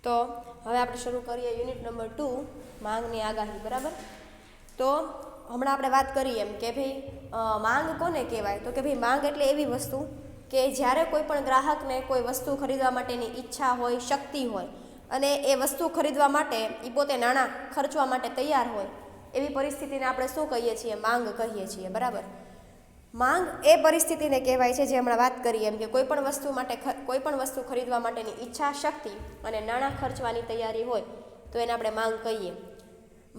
તો હવે આપણે શરૂ કરીએ યુનિટ નંબર 2 માંગની આગાહી. બરાબર. તો હમણાં આપણે વાત કરી એમ કે ભાઈ માંગ કોને કહેવાય, તો કે ભાઈ માંગ એટલે એવી વસ્તુ કે જ્યારે કોઈ પણ ગ્રાહકને કોઈ વસ્તુ ખરીદવા માટેની ઈચ્છા હોય, શક્તિ હોય અને એ વસ્તુ ખરીદવા માટે એ પોતે નાણાં ખર્ચવા માટે તૈયાર હોય, એવી પરિસ્થિતિને આપણે શું કહીએ છીએ? માંગ કહીએ છીએ. બરાબર. માંગ એ પરિસ્થિતિને કહેવાય છે જે હમણાં વાત કરીએ એમ કે કોઈ પણ વસ્તુ ખરીદવા માટેની ઈચ્છા, શક્તિ અને નાણાં ખર્ચવાની તૈયારી હોય તો એને આપણે માંગ કહીએ.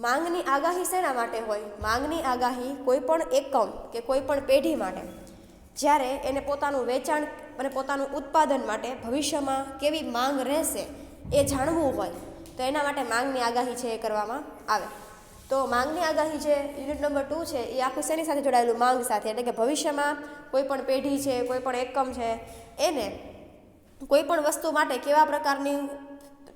માંગની આગાહી શેના માટે હોય? માંગની આગાહી કોઈ પણ એકમ કે કોઈ પણ પેઢી માટે જ્યારે એને પોતાનું વેચાણ અને પોતાનું ઉત્પાદન માટે ભવિષ્યમાં કેવી માંગ રહેશે એ જાણવું હોય તો એના માટે માંગની આગાહી છે એ કરવામાં આવે. તો માંગની આગાહી જે યુનિટ નંબર 2 છે એ આખું શેની સાથે જોડાયેલું? માંગ સાથે. એટલે કે ભવિષ્યમાં કોઈ પણ પેઢી છે, કોઈ પણ એકમ છે, એને કોઈ પણ વસ્તુ માટે કેવા પ્રકારની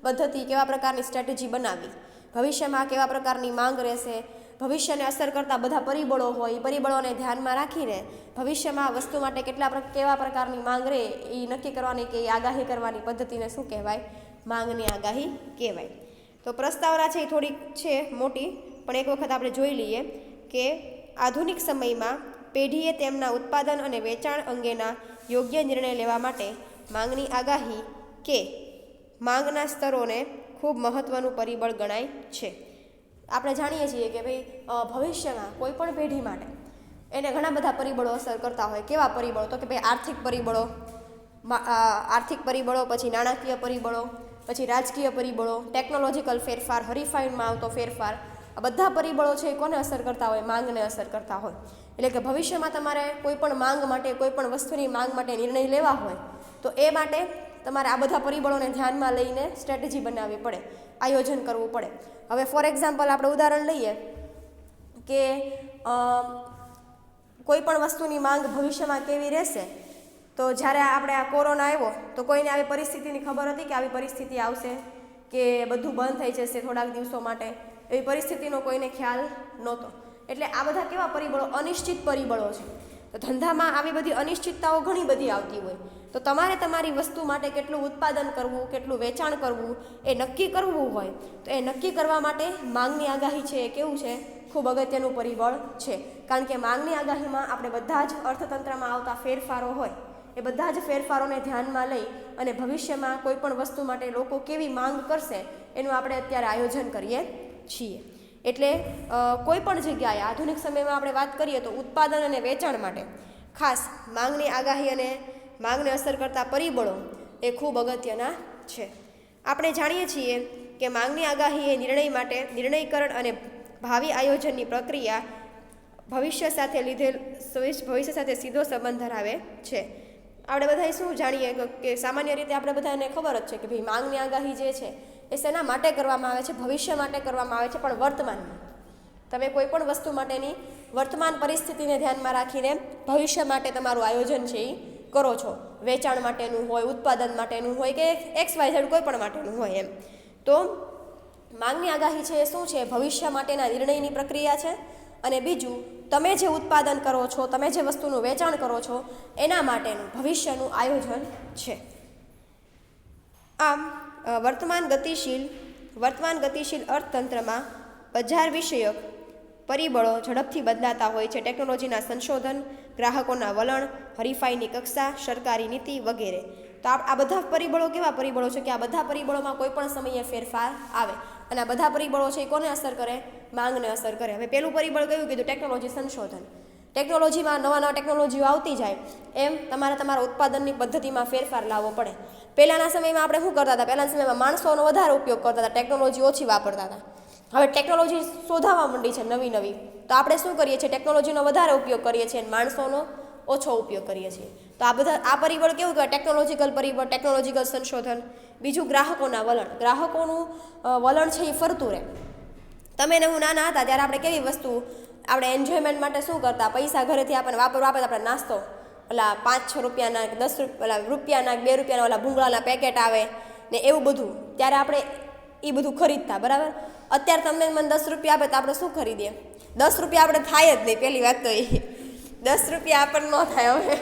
પદ્ધતિ, કેવા પ્રકારની સ્ટ્રેટેજી બનાવવી, ભવિષ્યમાં કેવા પ્રકારની માંગ રહેશે, ભવિષ્યને અસર કરતા બધા પરિબળો હોય, એ પરિબળોને ધ્યાનમાં રાખીને ભવિષ્યમાં વસ્તુ માટે કેવા પ્રકારની માંગ રહે એ નક્કી કરવાની કે આગાહી કરવાની પદ્ધતિને શું કહેવાય? માંગની આગાહી કહેવાય. તો પ્રસ્તાવના છે એ થોડીક છે મોટી, પણ એક વખત આપણે જોઈ લઈએ કે આધુનિક સમયમાં પેઢીએ તેમના ઉત્પાદન અને વેચાણ અંગેના યોગ્ય નિર્ણય લેવા માટે માંગની આગાહી કે માંગના સ્તરોને ખૂબ મહત્ત્વનું પરિબળ ગણાય છે. આપણે જાણીએ છીએ કે ભાઈ ભવિષ્યમાં કોઈ પણ પેઢી માટે એને ઘણા બધા પરિબળો અસર કરતા હોય. કેવા પરિબળો? તો કે ભાઈ આર્થિક પરિબળો, પછી નાણાકીય પરિબળો, પછી રાજકીય પરિબળો, ટેકનોલોજીકલ ફેરફાર, હરીફાઈમાં આવતો ફેરફાર, આ બધા પરિબળો છે એ કોને અસર કરતા હોય? માંગને અસર કરતા હોય. એટલે કે ભવિષ્યમાં તમારે કોઈ પણ માંગ માટે, કોઈ પણ વસ્તુની માંગ માટે નિર્ણય લેવા હોય તો એ માટે તમારે આ બધા પરિબળોને ધ્યાનમાં લઈને સ્ટ્રેટેજી બનાવવી પડે, આયોજન કરવું પડે. હવે ફોર એક્ઝામ્પલ આપણે ઉદાહરણ લઈએ કે કોઈ પણ વસ્તુની માંગ ભવિષ્યમાં કેવી રહેશે. તો જ્યારે આપણે આ કોરોના આવ્યો તો કોઈને આવી પરિસ્થિતિની ખબર હતી કે આવી પરિસ્થિતિ આવશે, કે બધું બંધ થઈ જશે થોડાક દિવસો માટે? એવી પરિસ્થિતિનો કોઈને ખ્યાલ નહોતો. એટલે આ બધા કેવા પરિબળો? અનિશ્ચિત પરિબળો છે. તો ધંધામાં આવી બધી અનિશ્ચિતતાઓ ઘણી બધી આવતી હોય તો તમારે તમારી વસ્તુ માટે કેટલું ઉત્પાદન કરવું, કેટલું વેચાણ કરવું એ નક્કી કરવું હોય તો એ નક્કી કરવા માટે માંગની આગાહી છે એ કેવું છે? ખૂબ અગત્યનું પરિબળ છે. કારણ કે માંગની આગાહીમાં આપણે બધા જ અર્થતંત્રમાં આવતા ફેરફારો હોય એ બધા જ ફેરફારોને ધ્યાનમાં લઈ અને ભવિષ્યમાં કોઈ પણ વસ્તુ માટે લોકો કેવી માંગ કરશે એનું આપણે અત્યારે આયોજન કરીએ છીએ. એટલે કોઈ પણ જગ્યાએ આધુનિક સમયમાં આપણે વાત કરીએ તો ઉત્પાદન અને વેચાણ માટે ખાસ માંગની આગાહી અને માંગને અસર કરતા પરિબળો એ ખૂબ અગત્યના છે. આપણે જાણીએ છીએ કે માંગની આગાહી એ નિર્ણયકરણ અને ભાવિ આયોજનની પ્રક્રિયા ભવિષ્ય સાથે સીધો સંબંધ ધરાવે છે. આપણે બધા શું જાણીએ કે સામાન્ય રીતે આપણે બધાને ખબર જ છે કે ભાઈ માંગની આગાહી જે છે એ શેના માટે કરવામાં આવે છે? ભવિષ્ય માટે કરવામાં આવે છે, પણ વર્તમાનમાં. તમે કોઈ પણ વસ્તુ માટેની વર્તમાન પરિસ્થિતિને ધ્યાનમાં રાખીને ભવિષ્ય માટે તમારું આયોજન છે એ કરો છો. વેચાણ માટેનું હોય, ઉત્પાદન માટેનું હોય કે XYZ કોઈ પણ માટેનું હોય એમ. તો માંગની આગાહી છે એ શું છે? ભવિષ્ય માટેના નિર્ણયની પ્રક્રિયા છે. અને બીજું, તમે જે ઉત્પાદન કરો છો, તમે જે વસ્તુનું વેચાણ કરો છો એના માટેનું ભવિષ્યનું આયોજન છે. આમ વર્તમાન ગતિશીલ અર્થતંત્રમાં બજાર વિષયક પરિબળો ઝડપથી બદલાતા હોય છે. ટેકનોલોજીના સંશોધન, ગ્રાહકોના વલણ, હરીફાઈની કક્ષા, સરકારી નીતિ વગેરે. તો આ બધા પરિબળો કેવા પરિબળો છે કે આ બધા પરિબળોમાં કોઈ પણ સમયે ફેરફાર આવે અને આ બધા પરિબળો છે એ કોને અસર કરે? માંગને અસર કરે. હવે પહેલું પરિબળ કયું કીધું? ટેકનોલોજી, સંશોધન. ટેકનોલોજીમાં નવા ટેકનોલોજીઓ આવતી જાય એમ તમારે તમારા ઉત્પાદનની પદ્ધતિમાં ફેરફાર લાવવો પડે. પહેલાંના સમયમાં આપણે શું કરતા હતા? પહેલાંના સમયમાં માણસોનો વધારે ઉપયોગ કરતા હતા, ટેકનોલોજી ઓછી વાપરતા હતા. હવે ટેકનોલોજી શોધાવા માંડી છે નવી, તો આપણે શું કરીએ છીએ? ટેકનોલોજીનો વધારે ઉપયોગ કરીએ છીએ અને માણસોનો ઓછો ઉપયોગ કરીએ છીએ. તો આ પરિબળ કેવું કહેવાય? ટેકનોલોજીકલ પરિબળ, ટેકનોલોજીકલ સંશોધન. બીજું, ગ્રાહકોના વલણ. ગ્રાહકોનું વલણ છે એ ફરતું રહે. તમે ને હું નાના હતા ત્યારે આપણે કેવી વસ્તુ આપણે એન્જોયમેન્ટ માટે શું કરતા? પૈસા ઘરેથી આપણને વાપરવા આપે, આપણે નાસ્તો ઓલા 5-6 રૂપિયાના, 10 રૂપિયાના, 2 રૂપિયાના ઓલા ભૂંગળાના પેકેટ આવે ને એવું બધું. ત્યારે આપણે એ બધું ખરીદતા. બરાબર. અત્યારે તમને મને 10 રૂપિયા આપે તો આપણે શું ખરીદીએ? 10 રૂપિયા આપણે થાય જ નહીં. પહેલી વાત તો એ 10 રૂપિયા આપણને ન થાય હવે,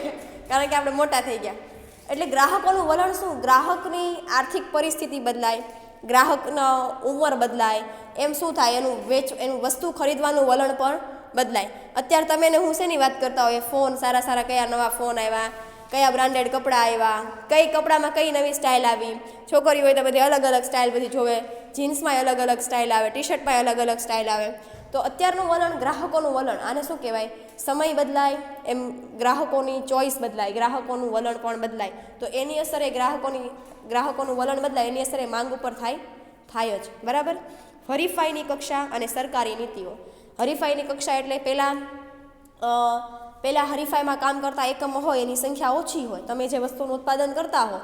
કારણ કે આપણે મોટા થઈ ગયા. એટલે ગ્રાહકોનું વલણ શું? ગ્રાહકની આર્થિક પરિસ્થિતિ બદલાય, ગ્રાહકનો ઉંમર બદલાય, એમ શું થાય એનું વસ્તુ ખરીદવાનું વલણ પણ બદલાય. અત્યારે તમે ને હું શેની વાત કરતા હોય, ફોન સારા સારા કયા નવા ફોન આવ્યા, કયા બ્રાન્ડેડ કપડાં આવ્યા, કઈ કપડામાં કઈ નવી સ્ટાઇલ આવી. છોકરી હોય તો બધી અલગ અલગ સ્ટાઇલ બધી જોવે, જીન્સમાં અલગ અલગ સ્ટાઇલ આવે, ટી શર્ટમાં અલગ અલગ સ્ટાઇલ આવે. તો અત્યારનું વલણ, ગ્રાહકોનું વલણ, આને શું કહેવાય, સમય બદલાય એમ ગ્રાહકોની ચોઈસ બદલાય, ગ્રાહકોનું વલણ પણ બદલાય. તો એની અસરે ગ્રાહકોનું વલણ બદલાય, એની અસરે માંગ ઉપર થાય જ. બરાબર. હરીફાઈની કક્ષા અને સરકારી નીતિઓ. હરીફાઈની કક્ષા એટલે પહેલાં હરીફાઈમાં કામ કરતા એકમો હોય એની સંખ્યા ઓછી હોય. તમે જે વસ્તુનું ઉત્પાદન કરતા હો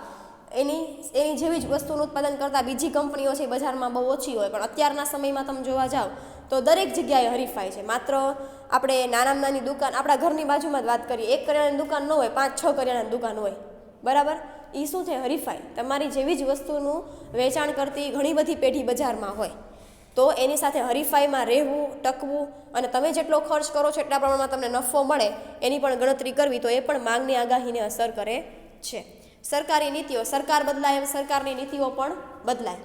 એની જેવી જ વસ્તુનું ઉત્પાદન કરતા બીજી કંપનીઓ છે બજારમાં બહુ ઓછી હોય. પણ અત્યારના સમયમાં તમે જોવા જાઓ તો દરેક જગ્યાએ હરીફાઈ છે. માત્ર આપણે નાનામાં નાની દુકાન, આપણા ઘરની બાજુમાં જ વાત કરીએ, એક કરિયાણાની દુકાન ન હોય, 5-6 કરિયાણાની દુકાન હોય. બરાબર. એ શું છે? હરીફાઈ. તમારી જેવી જ વસ્તુનું વેચાણ કરતી ઘણી બધી પેઢી બજારમાં હોય, તો એની સાથે હરીફાઈમાં રહેવું, ટકવું, અને તમે જેટલો ખર્ચ કરો છો એટલા પ્રમાણમાં તમને નફો મળે એની પણ ગણતરી કરવી, તો એ પણ માંગની આગાહીને અસર કરે છે. સરકારી નીતિઓ. સરકાર બદલાય એમ સરકારની નીતિઓ પણ બદલાય.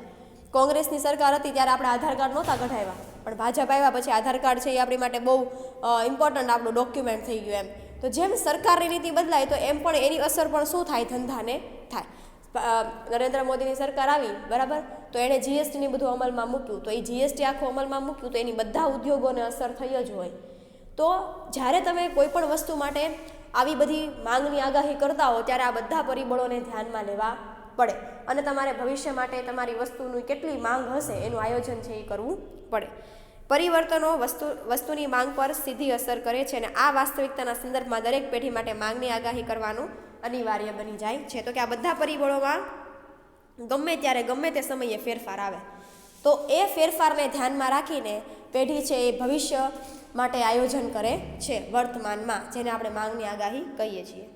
કોંગ્રેસની સરકાર હતી ત્યારે આપણે આધાર કાર્ડ નહોતા કઢાવ્યા, પણ ભાજપ આવ્યા પછી આધાર કાર્ડ છે એ આપણી માટે બહુ ઇમ્પોર્ટન્ટ આપણું ડોક્યુમેન્ટ થઈ ગયું એમ. તો જેમ સરકારની નીતિ બદલાય તો એમ પણ એની અસર પણ શું થાય? ધંધાને થાય. નરેન્દ્ર મોદીની સરકાર આવી, બરાબર, તો એણે જીએસટીની બધું અમલમાં મૂક્યું. તો એ જીએસટી આખું અમલમાં મૂક્યું તો એની બધા ઉદ્યોગોને અસર થઈ જ હોય. તો જ્યારે તમે કોઈ પણ વસ્તુ માટે આવી બધી માંગની આગાહી કરતા હો ત્યારે આ બધા પરિબળોને ધ્યાનમાં લેવા પડે, અને તમારે ભવિષ્ય માટે તમારી વસ્તુની કેટલી માંગ હશે એનું આયોજન છે એ કરવું પડે. પરિવર્તનો વસ્તુની માંગ પર સીધી અસર કરે છે, અને આ વાસ્તવિકતાના સંદર્ભમાં દરેક પેઢી માટે માંગની આગાહી કરવાનું અનિવાર્ય બની જાય છે. તો કે આ બધા પરિબળોમાં ગમે ત્યારે ગમે તે સમયે ફેરફાર આવે, તો એ ફેરફારને ધ્યાનમાં રાખીને પેઢી છે એ ભવિષ્ય માટે આયોજન કરે છે વર્તમાનમાં, જેને આપણે માંગની આગાહી કહીએ છીએ.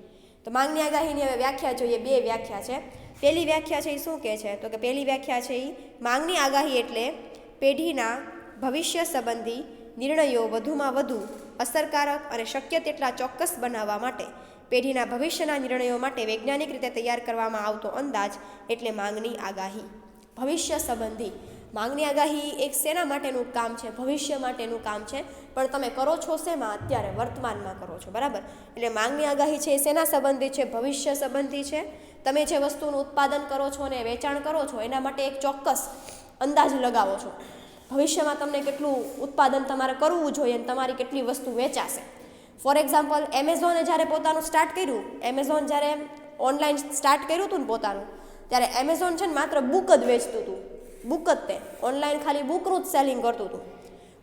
તો માંગની આગાહીની હવે વ્યાખ્યા જોઈએ. 2 વ્યાખ્યા છે. પહેલી વ્યાખ્યા છે એ શું કહે છે? તો કે પહેલી વ્યાખ્યા છે એ માંગની આગાહી એટલે પેઢીના ભવિષ્ય સંબંધી નિર્ણયો વધુમાં વધુ અસરકારક અને શક્ય તેટલા ચોક્કસ બનાવવા માટે પેઢીના ભવિષ્યના નિર્ણયો માટે વૈજ્ઞાનિક રીતે તૈયાર કરવામાં આવતો અંદાજ એટલે માંગની આગાહી. ભવિષ્ય સંબંધી માંગની આગાહી એક શેના માટેનું કામ છે? ભવિષ્ય માટેનું કામ છે. પણ તમે કરો છો શેમાં? અત્યારે વર્તમાનમાં કરો છો. બરાબર. એટલે માંગની આગાહી છે એ શેના સંબંધી છે? ભવિષ્ય સંબંધી છે. તમે જે વસ્તુનું ઉત્પાદન કરો છો અને વેચાણ કરો છો એના માટે એક ચોક્કસ અંદાજ લગાવો છો. ભવિષ્યમાં તમને કેટલું ઉત્પાદન તમારે કરવું જોઈએ અને તમારી કેટલી વસ્તુ વેચાશે. ફોર એક્ઝામ્પલ, એમેઝોને જ્યારે પોતાનું સ્ટાર્ટ કર્યું, એમેઝોન જ્યારે ઓનલાઈન સ્ટાર્ટ કર્યું હતું ને પોતાનું, ત્યારે એમેઝોન છે ને માત્ર બુક જ વેચતું હતું. બુક જ તે ઓનલાઈન ખાલી બુકનું જ સેલિંગ કરતું હતું.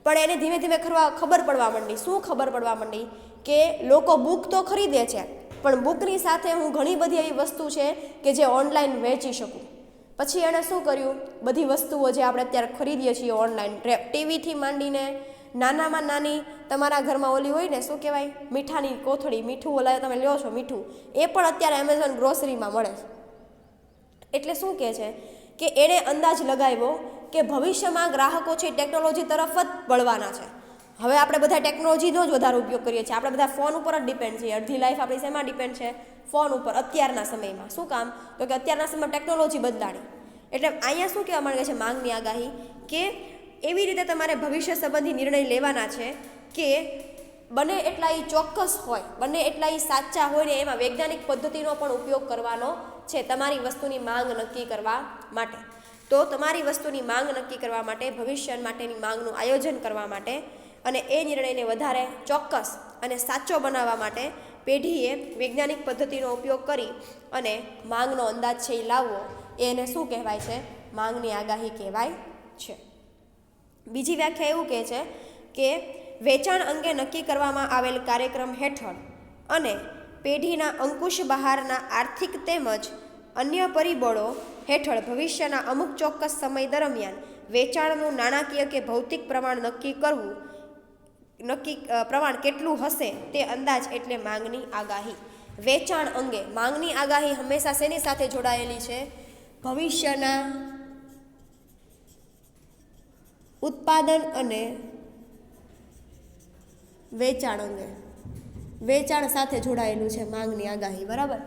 પણ એને ધીમે ધીમે ખબર પડવા માંડી. શું ખબર પડવા માંડી? કે લોકો બુક તો ખરીદે છે, પણ બુકની સાથે હું ઘણી બધી એવી વસ્તુ છે કે જે ઓનલાઈન વેચી શકું. પછી એણે શું કર્યું? બધી વસ્તુઓ જે આપણે અત્યારે ખરીદીએ છીએ ઓનલાઈન, ટીવીથી માંડીને નાનામાં નાની તમારા ઘરમાં ઓલી હોય ને, શું કહેવાય, મીઠાની કોથળી, મીઠું ઓલા તમે લ્યો છો મીઠું, એ પણ અત્યારે એમેઝોન ગ્રોસરીમાં મળે છે. એટલે શું કહે છે કે એણે અંદાજ લગાવ્યો કે ભવિષ્યમાં ગ્રાહકો છે ટેકનોલોજી તરફ જ વળવાના છે. હવે આપણે બધા ટેકનોલોજીનો જ વધારે ઉપયોગ કરીએ છીએ. આપણે બધા ફોન ઉપર જ ડિપેન્ડ છીએ. અડધી લાઈફ આપણી શેમાં ડિપેન્ડ છે? ફોન ઉપર. અત્યારના સમયમાં શું કામ? તો કે અત્યારના સમયમાં ટેકનોલોજી બદલાણી. એટલે અહીંયા શું કહેવા માંગે છે માંગની આગાહી? કે એવી રીતે તમારે ભવિષ્ય સંબંધી નિર્ણય લેવાના છે કે બને એટલા એ ચોક્કસ હોય, બને એટલા એ સાચા હોય ને એમાં વૈજ્ઞાનિક પદ્ધતિનો પણ ઉપયોગ કરવાનો છે તમારી વસ્તુની માંગ નક્કી કરવા માટે. તો તમારી વસ્તુની માંગ નક્કી કરવા માટે, ભવિષ્ય માટેની માંગનું આયોજન કરવા માટે અને એ નિર્ણયને વધારે ચોક્કસ અને સાચો બનાવવા માટે પેઢીએ વૈજ્ઞાનિક પદ્ધતિનો ઉપયોગ કરી અને માંગનો અંદાજ છે એ લાવવો, એને શું કહેવાય છે? માંગની આગાહી કહેવાય છે. બીજી વ્યાખ્યા એવું કહે છે કે વેચાણ અંગે નક્કી કરવામાં આવેલ કાર્યક્રમ હેઠળ અને પેઢીના અંકુશ બહારના આર્થિક તેમજ અન્ય પરિબળો હેઠળ ભવિષ્યના અમુક ચોક્કસ સમય દરમિયાન વેચાણનું નાણાકીય કે ભૌતિક પ્રમાણ પ્રમાણ કેટલું હશે તે અંદાજ એટલે માંગની આગાહી. વેચાણ અંગે માંગની આગાહી હંમેશા શેની સાથે જોડાયેલી છે? ભવિષ્યના ઉત્પાદન અને વેચાણ અંગે, વેચાણ સાથે જોડાયેલું છે માંગની આગાહી. બરાબર.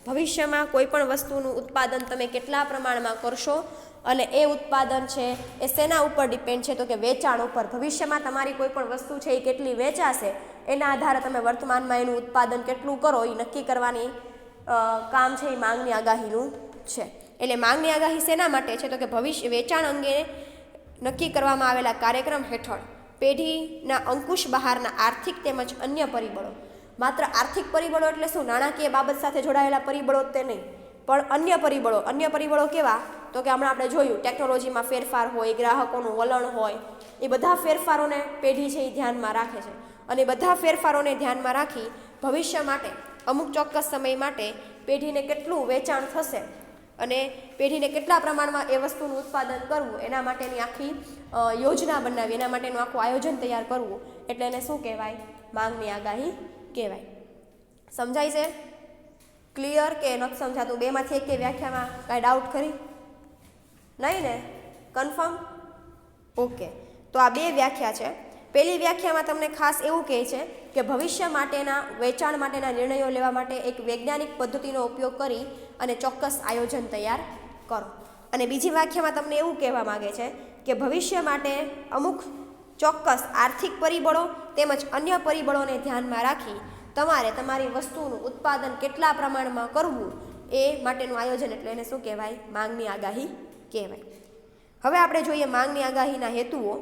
ભવિષ્યમાં કોઈ પણ વસ્તુનું ઉત્પાદન તમે કેટલા પ્રમાણમાં કરશો અને એ ઉત્પાદન છે એ શેના ઉપર ડિપેન્ડ છે? તો કે વેચાણ ઉપર. ભવિષ્યમાં તમારી કોઈ પણ વસ્તુ છે એ કેટલી વેચાશે એના આધારે તમે વર્તમાનમાં એનું ઉત્પાદન કેટલું કરો એ નક્કી કરવાની કામ છે એ માંગની આગાહીનું છે. એટલે માંગની આગાહી શેના માટે છે? તો કે ભવિષ્ય વેચાણ અંગે નક્કી કરવામાં આવેલા કાર્યક્રમ હેઠળ પેઢીના અંકુશ બહારના આર્થિક તેમજ અન્ય પરિબળો. માત્ર આર્થિક પરિબળો એટલે શું? નાણાકીય બાબત સાથે જોડાયેલા પરિબળો તે નહીં, પણ અન્ય પરિબળો. અન્ય પરિબળો કેવા? તો કે હમણાં આપણે જોયું ટેકનોલોજીમાં ફેરફાર હોય, ગ્રાહકોનું વલણ હોય, એ બધા ફેરફારોને પેઢી છે એ ધ્યાનમાં રાખે છે. અને બધા ફેરફારોને ધ્યાનમાં રાખી ભવિષ્ય માટે અમુક ચોક્કસ સમય માટે પેઢીને કેટલું વેચાણ થશે અને પેઢીને કેટલા પ્રમાણમાં એ વસ્તુનું ઉત્પાદન કરવું એના માટેની આખી યોજના બનાવી, એના માટેનું આખું આયોજન તૈયાર કરવું, એટલે એને શું કહેવાય? માંગની આગાહી કહેવાય. સમજાય છે? ક્લિયર કે નથી સમજાતું? બેમાંથી એક કે વ્યાખ્યામાં કાંઈ ડાઉટ ખરી? નહીં ને? કન્ફર્મ? ઓકે. તો આ બે વ્યાખ્યા છે. પહેલી વ્યાખ્યામાં તમને ખાસ એવું કહે છે કે ભવિષ્ય માટેના વેચાણ માટેના નિર્ણયો લેવા માટે એક વૈજ્ઞાનિક પદ્ધતિનો ઉપયોગ કરી અને ચોક્કસ આયોજન તૈયાર કરો. અને બીજી વ્યાખ્યામાં તમને એવું કહેવા માગે છે કે ભવિષ્ય માટે અમુક ચોક્કસ આર્થિક પરિબળો તેમજ અન્ય પરિબળોને ધ્યાનમાં રાખી તમારે તમારી વસ્તુનું ઉત્પાદન કેટલા પ્રમાણમાં કરવું એ માટેનું આયોજન, એટલે એને શું કહેવાય? માંગની આગાહી કહેવાય. હવે આપણે જોઈએ માંગની આગાહીના હેતુઓ.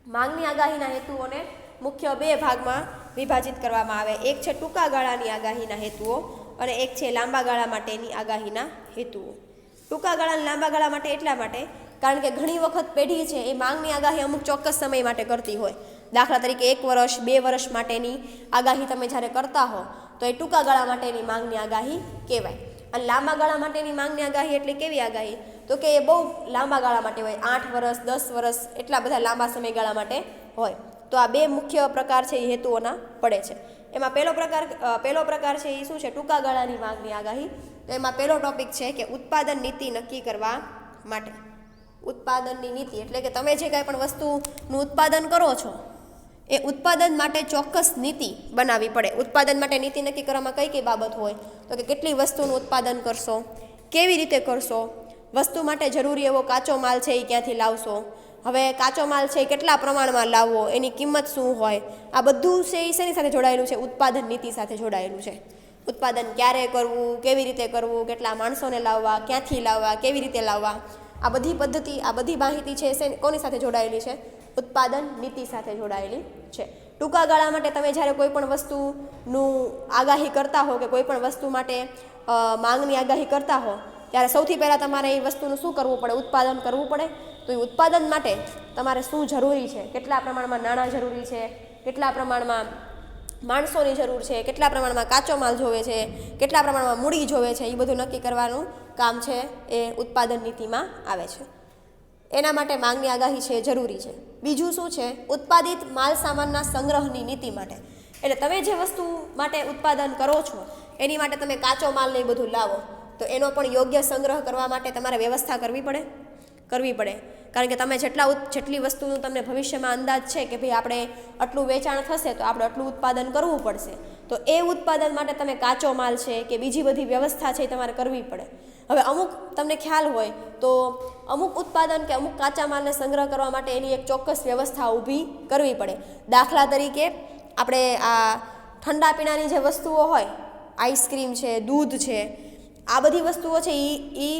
માંગની આગાહીના હેતુઓને મુખ્ય બે ભાગમાં વિભાજિત કરવામાં આવે. એક છે ટૂંકા ગાળાની આગાહીના હેતુઓ અને એક છે લાંબા ગાળા માટેની આગાહીના હેતુઓ. ટૂંકા ગાળા અને લાંબા ગાળા માટે એટલા માટે કારણ કે ઘણી વખત પેઢી છે એ માંગની આગાહી અમુક ચોક્કસ સમય માટે કરતી હોય. દાખલા તરીકે 1 વર્ષ 2 વર્ષ માટેની આગાહી તમે જ્યારે કરતા હો તો એ ટૂંકા ગાળા માટેની માંગની આગાહી કહેવાય. અને લાંબા ગાળા માટેની માંગની આગાહી એટલે કેવી આગાહી? તો કે એ બહુ લાંબા ગાળા માટે હોય, 8 વર્ષ 10 વર્ષ એટલા બધા લાંબા સમયગાળા માટે હોય. તો આ બે મુખ્ય પ્રકાર છે એ હેતુઓના પડે છે. એમાં પહેલો પ્રકાર છે એ શું છે? ટૂંકા ગાળાની માંગની આગાહી. તો એમાં પહેલો ટોપિક છે કે ઉત્પાદન નીતિ નક્કી કરવા માટે. ઉત્પાદનની નીતિ એટલે કે તમે જે કાંઈ પણ વસ્તુનું ઉત્પાદન કરો છો એ ઉત્પાદન માટે ચોક્કસ નીતિ બનાવવી પડે. ઉત્પાદન માટે નીતિ નક્કી કરવામાં કઈ કઈ બાબત હોય? તો કે કેટલી વસ્તુનું ઉત્પાદન કરશો, કેવી રીતે કરશો, વસ્તુ માટે જરૂરી એવો કાચો માલ છે એ ક્યાંથી લાવશો, હવે કાચો માલ છે એ કેટલા પ્રમાણમાં લાવવો, એની કિંમત શું હોય, આ બધું છે એ શેની સાથે જોડાયેલું છે? ઉત્પાદન નીતિ સાથે જોડાયેલું છે. ઉત્પાદન ક્યારે કરવું, કેવી રીતે કરવું, કેટલા માણસોને લાવવા, ક્યાંથી લાવવા, કેવી રીતે લાવવા, આ બધી પદ્ધતિ, આ બધી માહિતી છે એ કોની સાથે જોડાયેલી છે? ઉત્પાદન નીતિ સાથે જોડાયેલી છે. ટૂંકા ગાળા માટે તમે જ્યારે કોઈ પણ વસ્તુનું આગાહી કરતા હો કે કોઈ પણ વસ્તુ માટે માંગની આગાહી કરતા હો ત્યારે સૌથી પહેલાં તમારે એ વસ્તુનું શું કરવું પડે? ઉત્પાદન કરવું પડે. તો એ ઉત્પાદન માટે તમારે શું જરૂરી છે? કેટલા પ્રમાણમાં નાણાં જરૂરી છે, કેટલા પ્રમાણમાં માણસોની જરૂર છે, કેટલા પ્રમાણમાં કાચો માલ જોવે છે, કેટલા પ્રમાણમાં મૂડી જોવે છે, એ બધું નક્કી કરવાનું કામ છે એ ઉત્પાદન નીતિમાં આવે છે. એના માટે માંગની આગાહી છે એ જરૂરી છે. બીજું શું છે? ઉત્પાદિત માલ સામાનના સંગ્રહની નીતિ માટે. એટલે તમે જે વસ્તુ માટે ઉત્પાદન કરો છો એની માટે તમે કાચો માલ ને એ બધું લાવો તો એનો પણ યોગ્ય સંગ્રહ કરવા માટે તમારે વ્યવસ્થા કરવી પડે. કારણ કે તમે જેટલી વસ્તુનું તમને ભવિષ્યમાં અંદાજ છે કે ભાઈ આપણે આટલું વેચાણ થશે તો આપણે આટલું ઉત્પાદન કરવું પડશે, તો એ ઉત્પાદન માટે તમે કાચો માલ છે કે બીજી બધી વ્યવસ્થા છે એ તમારે કરવી પડે. હવે અમુક તમને ખ્યાલ હોય તો અમુક ઉત્પાદન કે અમુક કાચા માલને સંગ્રહ કરવા માટે એની એક ચોક્કસ વ્યવસ્થા ઊભી કરવી પડે. દાખલા તરીકે આપણે આ ઠંડા પીણાની જે વસ્તુઓ હોય, આઈસ્ક્રીમ છે, દૂધ છે, આ બધી વસ્તુઓ છે એ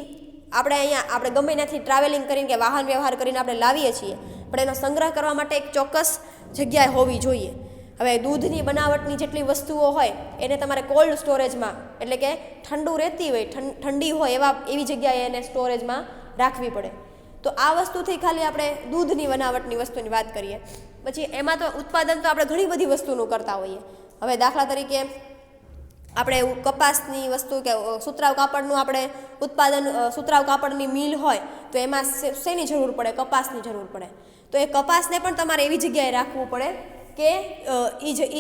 આપણે ગમે ત્યાંથી ટ્રાવેલિંગ કરીને કે વાહન વ્યવહાર કરીને આપણે લાવીએ છીએ, પણ એનો સંગ્રહ કરવા માટે એક ચોક્કસ જગ્યાએ હોવી જોઈએ. હવે દૂધની બનાવટની જેટલી વસ્તુઓ હોય એને તમારે કોલ્ડ સ્ટોરેજમાં એટલે કે ઠંડુ રહેતી હોય, ઠંડી હોય એવી જગ્યાએ એને સ્ટોરેજમાં રાખવી પડે. તો આ વસ્તુથી ખાલી આપણે દૂધની બનાવટની વસ્તુની વાત કરીએ. પછી એમાં તો ઉત્પાદન તો આપણે ઘણી બધી વસ્તુનું કરતા હોઈએ. હવે દાખલા તરીકે આપણે કપાસની વસ્તુ કે સુતરાઉ કાપડનું આપણે ઉત્પાદન, સુતરાઉ કાપડની મિલ હોય તો એમાં શેની જરૂર પડે? કપાસની જરૂર પડે. તો એ કપાસને પણ તમારે એવી જગ્યાએ રાખવું પડે કે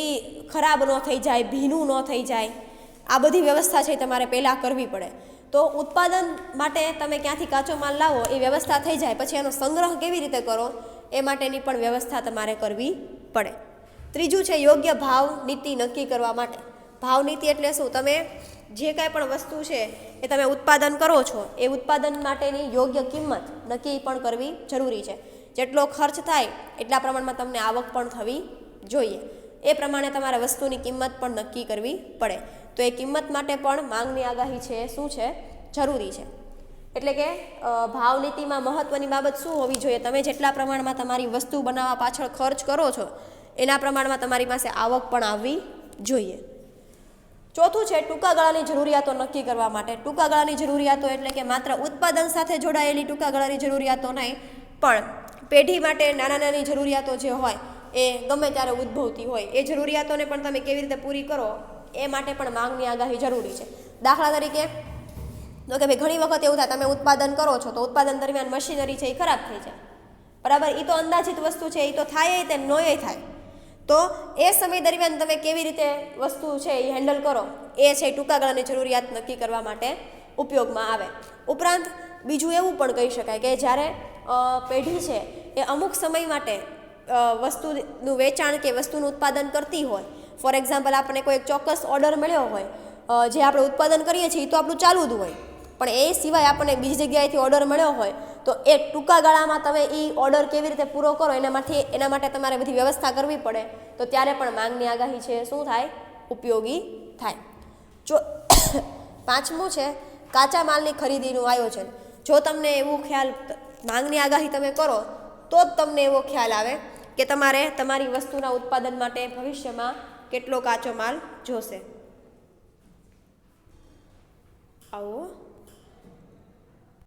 એ ખરાબ ન થઈ જાય, ભીનું ન થઈ જાય. આ બધી વ્યવસ્થા છે તમારે પહેલાં કરવી પડે. તો ઉત્પાદન માટે તમે ક્યાંથી કાચો માલ લાવો એ વ્યવસ્થા થઈ જાય, પછી એનો સંગ્રહ કેવી રીતે કરો એ માટેની પણ વ્યવસ્થા તમારે કરવી પડે. ત્રીજું છે યોગ્ય ભાવ નીતિ નક્કી કરવા માટે. ભાવ નીતિ એટલે શું? તમે જે કાંઈ પણ વસ્તુ છે એ તમે ઉત્પાદન કરો છો એ ઉત્પાદન માટેની યોગ્ય કિંમત નક્કી પણ કરવી જરૂરી છે. જેટલો ખર્ચ થાય એટલા પ્રમાણમાં તમને આવક પણ થવી જોઈએ. એ પ્રમાણે તમારે વસ્તુની કિંમત પણ નક્કી કરવી પડે. તો એ કિંમત માટે પણ માંગની આગાહી છે શું છે? જરૂરી છે. એટલે કે ભાવ નીતિમાં મહત્ત્વની બાબત શું હોવી જોઈએ? તમે જેટલા પ્રમાણમાં તમારી વસ્તુ બનાવવા પાછળ ખર્ચ કરો છો એના પ્રમાણમાં તમારી પાસે આવક પણ આવવી જોઈએ. ચોથું છે ટૂંકા ગાળાની જરૂરિયાતો નક્કી કરવા માટે. ટૂંકા ગાળાની જરૂરિયાતો એટલે કે માત્ર ઉત્પાદન સાથે જોડાયેલી ટૂંકા ગાળાની જરૂરિયાતો નહીં, પણ પેઢી માટે નાની જરૂરિયાતો જે હોય એ ગમે ત્યારે ઉદ્ભવતી હોય એ જરૂરિયાતોને પણ તમે કેવી રીતે પૂરી કરો એ માટે પણ માંગની આગાહી જરૂરી છે. દાખલા તરીકે તો કે ભાઈ ઘણી વખત એવું થાય તમે ઉત્પાદન કરો છો તો ઉત્પાદન દરમિયાન મશીનરી છે એ ખરાબ થઈ જાય, બરાબર. એ તો અંદાજિત વસ્તુ છે, એ તો થાય તે નોય થાય. તો એ સમય દરમિયાન તમે કેવી રીતે વસ્તુ છે એ હેન્ડલ કરો એ છે ટૂંકા ગાળાની જરૂરિયાત નક્કી કરવા માટે ઉપયોગમાં આવે. ઉપરાંત બીજું એવું પણ કહી શકાય કે જ્યારે પેઢી છે એ અમુક સમય માટે વસ્તુનું વેચાણ કે વસ્તુનું ઉત્પાદન કરતી હોય, ફોર એક્ઝામ્પલ આપણને કોઈ ચોક્કસ ઓર્ડર મળ્યો હોય, જે આપણે ઉત્પાદન કરીએ છીએ એ તો આપણું ચાલુ જ હોય, પણ એ સિવાય આપણને બીજી જગ્યાએથી ઓર્ડર મળ્યો હોય તો એ ટૂંકા ગાળામાં તમે એ ઓર્ડર કેવી રીતે પૂરો કરો એના માટે તમારે બધી વ્યવસ્થા કરવી પડે. તો ત્યારે પણ માંગની આગાહી છે શું થાય? ઉપયોગી થાય. જો પાંચમું છે કાચા માલની ખરીદીનું આયોજન. જો તમને એવું ખ્યાલ માંગની આગાહી તમે કરો તો જ તમને એવો ખ્યાલ આવે કે તમારે તમારી વસ્તુના ઉત્પાદન માટે ભવિષ્યમાં કેટલો કાચો માલ જોશે. આવો